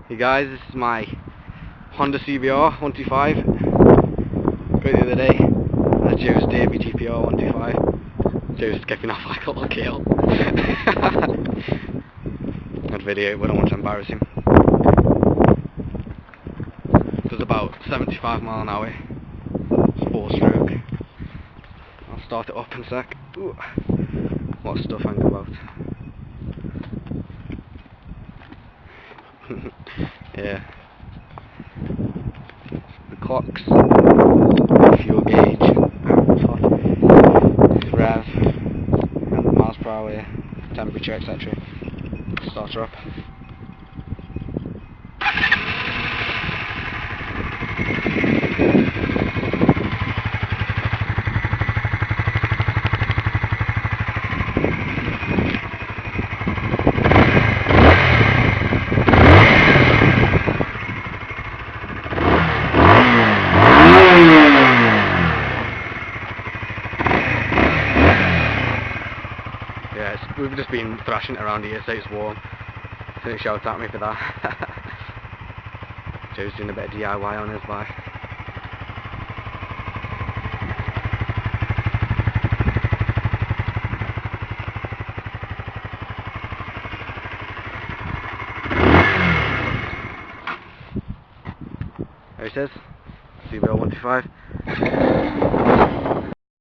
Hey guys, this is my Honda CBR125. Got it the other day. That's Joe's Davey TPR125. Joe's skipping off like a little keel. I'd video it, but I don't want to embarrass him. Does about 75 mile an hour. It's 4-stroke. I'll start it up in a sec. Ooh. What stuff hanging about. Yeah. The clocks, fuel gauge, rev, and miles per hour, temperature, etc. Start her up. Yeah, we've just been thrashing it around here, so it's warm. Don't shout at me for that. Joe's doing a bit of DIY on his bike. There he says, CBR125.